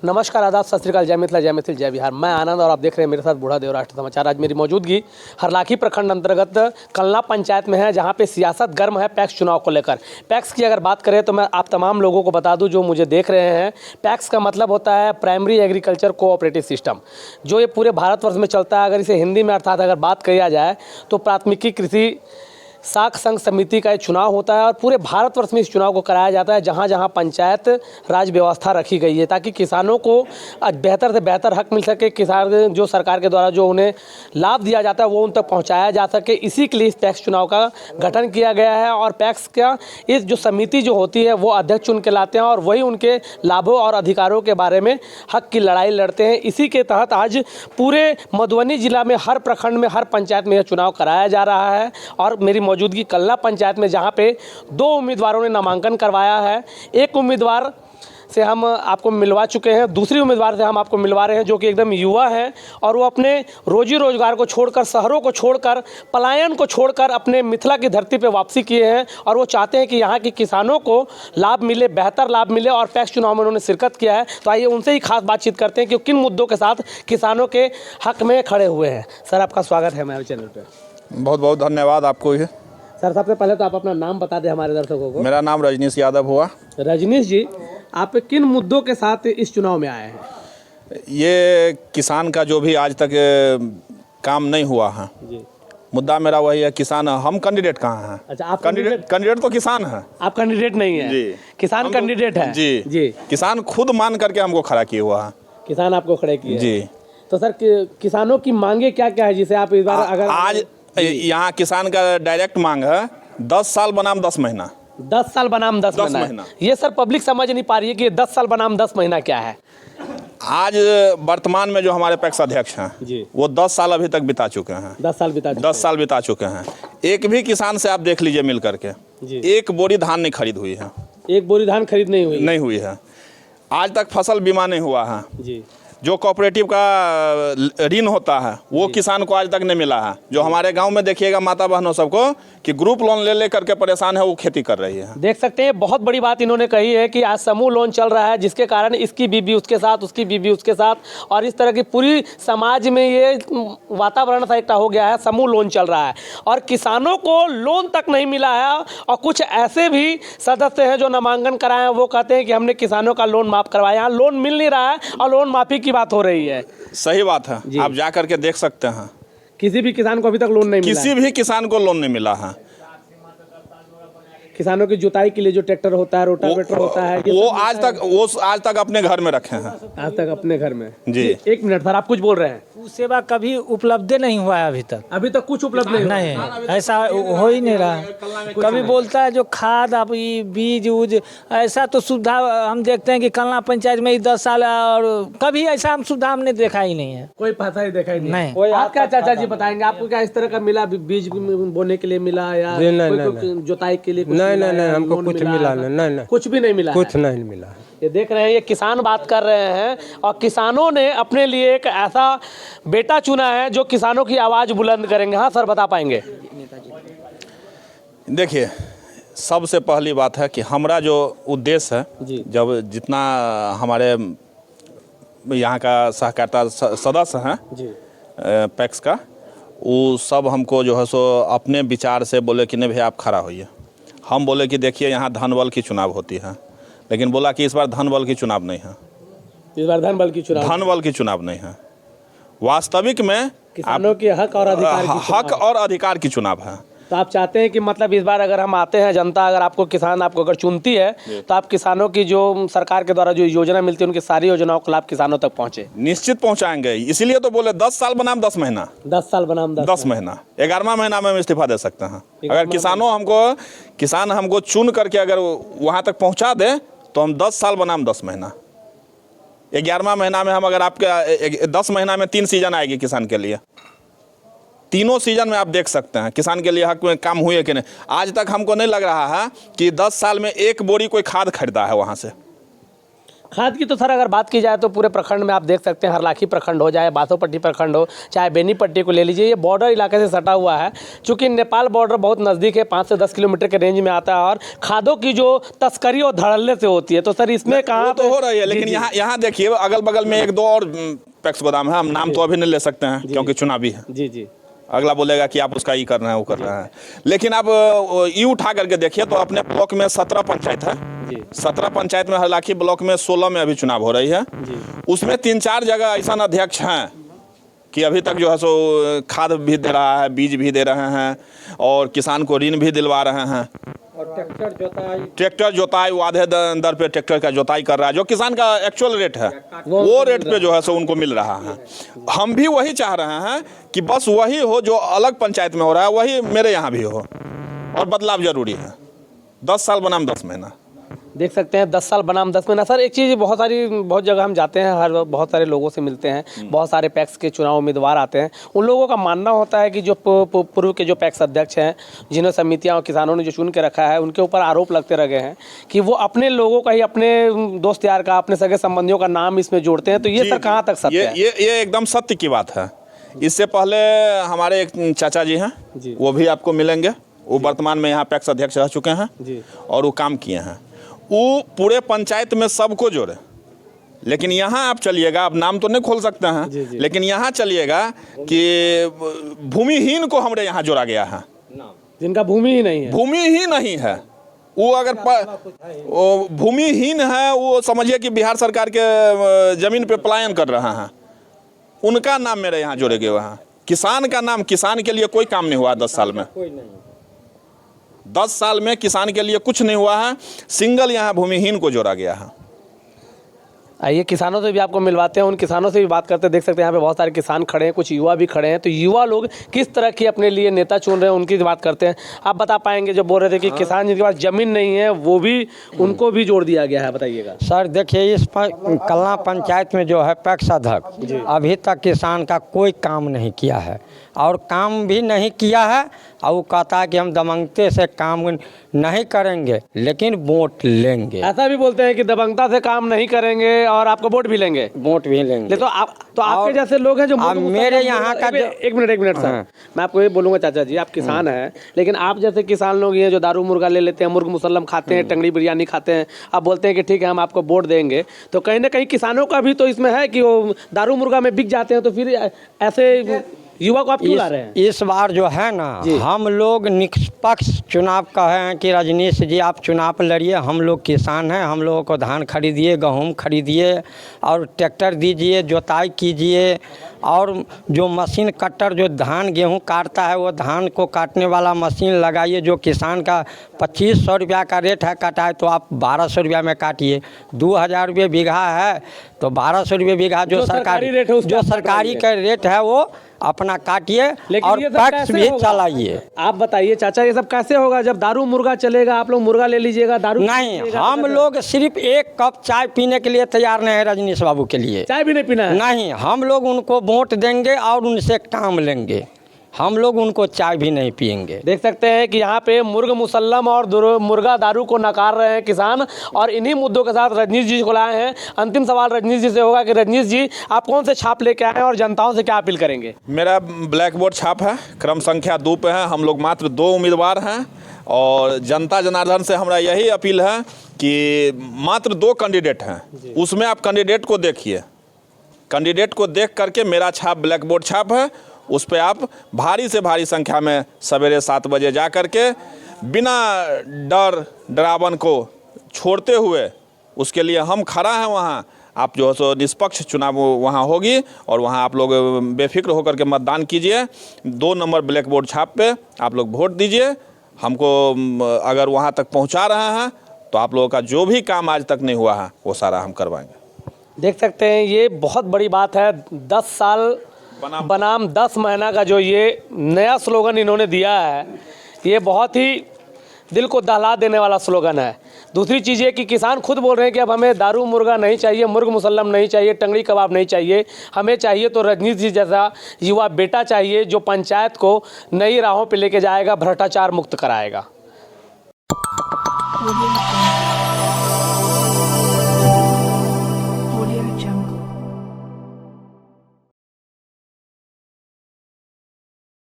नमस्कार, आदाब, सत श्री अकाल, जय मिथिला, जय मिथिल, जय बिहार। मैं आनंद और आप देख रहे हैं मेरे साथ बूढ़ा देव राष्ट्र समाचार। आज मेरी मौजूदगी हरलाखी प्रखंड अंतर्गत कलना पंचायत में है, जहां पे सियासत गर्म है पैक्स चुनाव को लेकर। पैक्स की अगर बात करें तो मैं आप तमाम लोगों को बता दूं जो मुझे देख रहे हैं, पैक्स का मतलब होता है प्राइमरी एग्रीकल्चर कोऑपरेटिव सिस्टम, जो ये पूरे भारतवर्ष में चलता है। अगर इसे हिंदी में अर्थात अगर बात किया जाए तो प्राथमिकी कृषि साख संघ समिति का ये चुनाव होता है और पूरे भारतवर्ष में इस चुनाव को कराया जाता है, जहाँ जहाँ पंचायत राज व्यवस्था रखी गई है, ताकि किसानों को बेहतर से बेहतर हक मिल सके। किसान जो सरकार के द्वारा जो उन्हें लाभ दिया जाता है वो उन तक पहुँचाया जा सके। इसी के लिए इस पैक्स चुनाव का गठन किया गया है और पैक्स का इस जो समिति जो होती है वो अध्यक्ष चुन के लाते हैं और वही उनके लाभों और अधिकारों के बारे में हक की लड़ाई लड़ते हैं। इसी के तहत आज पूरे मधुबनी जिला में हर प्रखंड में हर पंचायत में यह चुनाव कराया जा रहा है और मेरी मौजूदगी कलना पंचायत में, जहां पे 2 उम्मीदवारों ने नामांकन करवाया है। एक उम्मीदवार से हम आपको मिलवा चुके हैं, दूसरी उम्मीदवार से हम आपको मिलवा रहे हैं जो कि एकदम युवा हैं और वो अपने रोजी रोजगार को छोड़कर, शहरों को छोड़कर, पलायन को छोड़कर अपने मिथिला की धरती पे वापसी किए हैं और वो चाहते हैं कि यहाँ के किसानों को लाभ मिले, बेहतर लाभ मिले और पैक्स चुनाव में उन्होंने शिरकत किया है। तो आइए उनसे ही खास बातचीत करते हैं कि किन मुद्दों के साथ किसानों के हक में खड़े हुए हैं। सर, आपका स्वागत है हमारे चैनल पर। बहुत बहुत धन्यवाद आपको। ये सर, सबसे पहले तो आप अपना नाम बता दें हमारे दर्शकों को। मेरा नाम रजनीश यादव हुआ। रजनीश जी, आप किन मुद्दों के साथ इस चुनाव में आए हैं? ये किसान का जो भी आज तक काम नहीं हुआ है जी, मुद्दा मेरा वही है। किसान, हम कैंडिडेट कहाँ हैं? अच्छा, आप कैंडिडेट तो किसान है। आप कैंडिडेट नहीं है जी, किसान कैंडिडेट है। जी जी, किसान खुद मान करके हमको खड़ा किया हुआ है। किसान आपको खड़े किए जी। तो सर, किसानों की मांगे क्या क्या है जिसे आप इस बार अगर आज यहाँ किसान का डायरेक्ट मांग है 10 साल बनाम 10 महीना। 10 साल बनाम 10 महीना। ये सर पब्लिक समझ नहीं पा रही है कि 10 साल बनाम 10 महीना क्या है। आज वर्तमान में जो हमारे पैक्स अध्यक्ष हैं जी, वो 10 साल अभी तक बिता चुके हैं। 10 साल बिता चुके हैं। एक भी किसान से आप देख लीजिए मिल करके जी, एक बोरी धान नहीं खरीद हुई है। एक बोरी धान खरीद नहीं हुई है। आज तक फसल बीमा नहीं हुआ है। जी, जो कोऑपरेटिव का ऋण होता है वो किसान को आज तक नहीं मिला है। जो हमारे गांव में देखिएगा माता बहनों सबको कि ग्रुप लोन ले करके परेशान है, वो खेती कर रही है। देख सकते हैं, बहुत बड़ी बात इन्होंने कही है कि आज समूह लोन चल रहा है, जिसके कारण इसकी बीबी उसके साथ, उसकी बीबी उसके साथ, और इस तरह की पूरी समाज में ये वातावरण सा इकट्ठा हो गया है। समूह लोन चल रहा है और किसानों को लोन तक नहीं मिला है और कुछ ऐसे भी सदस्य हैं जो नामांकन कराए हैं, वो कहते हैं कि हमने किसानों का लोन माफ़ करवाया। यहाँ लोन मिल नहीं रहा है और लोन माफ़ी की बात हो रही है। सही बात है, आप जा करके देख सकते हैं। किसी भी किसान को अभी तक लोन नहीं मिला। किसी भी किसान को लोन नहीं मिला है। किसानों की जुताई के लिए जो ट्रैक्टर होता है, रोटावेटर होता है, वो आज तक अपने घर में रखे हैं। आज तक अपने घर में। जी, एक मिनट सर, आप कुछ बोल रहे हैं। सेवा कभी उपलब्ध नहीं हुआ है अभी तक कुछ उपलब्ध नहीं ऐसा हो ही नहीं रहा। कभी बोलता है जो खाद आप बीज उज ऐसा तो सुविधा हम देखते हैं कि कलना पंचायत में ही 10 साल और कभी ऐसा हम सुविधा हमने देखा ही नहीं है। कोई पैसा ही देखा ही नहीं। आप क्या चाचा जी बताएंगे, आपको क्या इस तरह का मिला? बीज बोने के लिए मिला या जुताई के लिए? नहीं, हमको कुछ मिला नहीं, कुछ भी नहीं मिला, कुछ नहीं मिला। ये देख रहे हैं, ये किसान बात कर रहे हैं और किसानों ने अपने लिए एक ऐसा बेटा चुना है जो किसानों की आवाज़ बुलंद करेंगे। हाँ सर, बता पाएंगे? देखिए, सबसे पहली बात है कि हमारा जो उद्देश्य है, जब जितना हमारे यहाँ का सहकारिता सदस्य हैं पैक्स का, वो सब हमको जो है सो अपने विचार से बोले कि नहीं भैया आप खड़ा होइए। हम बोले कि देखिए यहाँ धन बल की चुनाव होती है, लेकिन बोला कि इस बार धन बल की चुनाव नहीं है। इस बार धन बल की चुनाव नहीं है। वास्तविक में किसानों के हक और अधिकार की चुनाव है। तो आप चाहते हैं कि मतलब इस बार अगर हम आते हैं, जनता अगर आपको अगर चुनती है तो आप किसानों की जो सरकार के द्वारा जो योजना मिलती है उनकी सारी योजनाओं का लाभ किसानों तक पहुंचे? निश्चित पहुंचाएंगे। इसीलिए तो बोले 10 साल बनाम 10 महीना। 10 साल बनाम 10 महीना। 11वां महीना में हम इस्तीफा दे सकते हैं। अगर किसान हमको चुन करके अगर वहाँ तक पहुँचा दे तो हम 10 साल बनाम 10 महीना। 11वां महीना में हम अगर आपके 10 महीना में 3 सीजन आएगी किसान के लिए। तीनों सीजन में आप देख सकते हैं किसान के लिए हक में काम हुए कि नहीं। आज तक हमको नहीं लग रहा है कि 10 साल में एक बोरी कोई खाद खरीदा है वहाँ से। खाद की तो सर अगर बात की जाए तो पूरे प्रखंड में आप देख सकते हैं, हरलाखी प्रखंड हो चाहे बासोपट्टी प्रखंड हो चाहे बेनीपट्टी को ले लीजिए, ये बॉर्डर इलाके से सटा हुआ है। चूँकि नेपाल बॉर्डर बहुत नज़दीक है, 5 से 10 किलोमीटर के रेंज में आता है और खादों की जो तस्करी और धड़ल्ले से होती है, तो सर इसमें कहाँ तो हो रही है। लेकिन यहाँ देखिए अगल बगल में 1-2 और पैक्स गोदाम है, हम नाम तो अभी नहीं ले सकते हैं क्योंकि चुनावी है। जी अगला बोलेगा कि आप उसका ये कर रहे हैं वो कर रहे हैं। लेकिन आप ये उठा करके देखिए तो अपने ब्लॉक में 17 पंचायत है। 17 पंचायत में हरलाखी ब्लॉक में 16 में अभी चुनाव हो रही है। उसमें 3-4 जगह ऐसा अध्यक्ष हैं कि अभी तक जो है सो खाद भी दे रहा है, बीज भी दे रहे हैं और किसान को ऋण भी दिलवा रहे हैं। और ट्रैक्टर जोताई वो आधे दर पे ट्रैक्टर का जोताई कर रहा है, जो किसान का एक्चुअल रेट है वो रेट पे जो है सो उनको मिल रहा है। हम भी वही चाह रहे हैं कि बस वही हो जो अलग पंचायत में हो रहा है, वही मेरे यहाँ भी हो, और बदलाव जरूरी है। 10 साल बनाम 10 महीना देख सकते हैं, 10 साल बनाम 10 महीना। सर एक चीज़, बहुत जगह हम जाते हैं, बहुत सारे लोगों से मिलते हैं, बहुत सारे पैक्स के चुनाव उम्मीदवार आते हैं। उन लोगों का मानना होता है कि जो पूर्व के जो पैक्स अध्यक्ष हैं, जिन्हें समितियां और किसानों ने जो चुन के रखा है, उनके ऊपर आरोप लगते रह गए हैं कि वो अपने लोगों का ही, अपने दोस्त यार का, अपने सगे संबंधियों का नाम इसमें जोड़ते हैं। तो ये सर कहाँ तक सत्य है? ये एकदम सत्य की बात है। इससे पहले हमारे एक चाचा जी हैं, वो भी आपको मिलेंगे, वो वर्तमान में यहाँ पैक्स अध्यक्ष रह चुके हैं और वो काम किए हैं। वो पूरे पंचायत में सबको जोड़े। लेकिन यहाँ आप चलिएगा, आप नाम तो नहीं खोल सकते हैं, लेकिन यहाँ चलिएगा कि भूमिहीन को हमारे यहाँ जोड़ा गया है, जिनका भूमि ही नहीं है। भूमि ही नहीं है वो, अगर वो भूमिहीन है, वो समझिए कि बिहार सरकार के जमीन पे पलायन कर रहा है, उनका नाम मेरे यहाँ जोड़े गए हैं। किसान का नाम, किसान के लिए कोई काम नहीं हुआ 10 साल में, 10 साल में किसान के लिए कुछ नहीं हुआ है। सिंगल यहाँ भूमिहीन को जोड़ा गया है। आइए किसानों से भी आपको मिलवाते हैं, उन किसानों से भी बात करते हैं। देख सकते हैं यहाँ पे बहुत सारे किसान खड़े हैं, कुछ युवा भी खड़े हैं। तो युवा लोग किस तरह की अपने लिए नेता चुन रहे हैं, उनकी बात करते हैं। आप बता पाएंगे, जो बोल रहे थे कि किसान जिनके पास जमीन नहीं है वो भी, उनको भी जोड़ दिया गया है, बताइएगा। सर देखिए, इस कलना पंचायत में जो है पैक्स अध्यक्ष अभी तक किसान का कोई काम नहीं किया है, और काम भी नहीं किया है। और वो कहता है कि हम दबंगते से काम नहीं करेंगे लेकिन वोट लेंगे। ऐसा भी बोलते हैं कि दबंगता से काम नहीं करेंगे और आपको वोट भी लेंगे। वोट भी लेंगे। तो आपके जैसे लोग हैं जो मेरे यहाँ का एक मिनट सर, मैं आपको ये बोलूँगा चाचा जी, आप किसान हैं, लेकिन आप जैसे किसान लोग ये जो दारू मुर्गा ले लेते हैं, मुर्ग मुसल्लम खाते हैं, टंगड़ी बिरयानी खाते हैं, आप बोलते हैं कि ठीक है हम आपको वोट देंगे, तो कहीं ना कहीं किसानों का भी तो इसमें है कि वो दारू मुर्गा में बिक जाते हैं। तो फिर ऐसे युवा को आप क्यों ला रहे हैं? इस बार जो है ना, हम लोग निष्पक्ष चुनाव कहे हैं कि रजनीश जी आप चुनाव लड़िए, हम लोग किसान हैं, हम लोगों को धान खरीदिए, गेहूँ खरीदिए और ट्रैक्टर दीजिए, जोताई कीजिए, और जो मशीन कट्टर जो धान गेहूँ काटता है वो धान को काटने वाला मशीन लगाइए। जो किसान का 2500 रुपया का रेट है कटाए, तो आप 1200 रुपया में काटिए। 2000 रुपये बीघा है तो 1200 रुपये बीघा जो सरकारी रेट है, जो सरकारी का रेट है वो अपना काटिए और पैक्स भी चलाइए। आप बताइए चाचा, ये सब कैसे होगा जब दारू मुर्गा चलेगा? आप लोग मुर्गा ले लीजिएगा, दारू नहीं। हम लोग सिर्फ एक कप चाय पीने के लिए तैयार नहीं है रजनीश बाबू के लिए। चाय भी नहीं पीना है? नहीं, हम लोग उनको वोट देंगे और उनसे काम लेंगे, हम लोग उनको चाय भी नहीं पिएंगे। देख सकते हैं कि यहाँ पे मुर्ग मुसल्लम और मुर्गा दारू को नकार रहे हैं किसान, और इन्हीं मुद्दों के साथ रजनीश जी को लाए हैं। अंतिम सवाल रजनीश जी से होगा कि रजनीश जी, आप कौन से छाप लेके आए हैं और जनताओं से क्या अपील करेंगे? मेरा ब्लैक बोर्ड छाप है, क्रम संख्या 2 पे है। हम लोग मात्र 2 उम्मीदवार हैं, और जनता जनार्दन से हमारा यही अपील है कि मात्र 2 कैंडिडेट हैं, उसमें आप कैंडिडेट को देखिए, कैंडिडेट को देख करके मेरा छाप ब्लैक बोर्ड छाप है, उस पर आप भारी से भारी संख्या में सवेरे 7 बजे जा कर के बिना डरावन को छोड़ते हुए, उसके लिए हम खड़ा हैं वहाँ। आप जो है सो निष्पक्ष चुनाव वहाँ होगी, और वहाँ आप लोग बेफिक्र होकर के मतदान कीजिए। 2 नंबर ब्लैक बोर्ड छाप पे आप लोग वोट दीजिए। हमको अगर वहाँ तक पहुँचा रहे हैं तो आप लोगों का जो भी काम आज तक नहीं हुआ है वो सारा हम करवाएंगे। देख सकते हैं, ये बहुत बड़ी बात है। 10 साल बनाम 10 महीना का जो ये नया स्लोगन इन्होंने दिया है, ये बहुत ही दिल को दहला देने वाला स्लोगन है। दूसरी चीज़ ये कि किसान खुद बोल रहे हैं कि अब हमें दारू मुर्गा नहीं चाहिए, मुर्ग मुसल्लम नहीं चाहिए, टंगड़ी कबाब नहीं चाहिए, हमें चाहिए तो रजनीश जी जैसा युवा बेटा चाहिए, जो पंचायत को नई राहों पे लेके जाएगा, भ्रष्टाचार मुक्त कराएगा।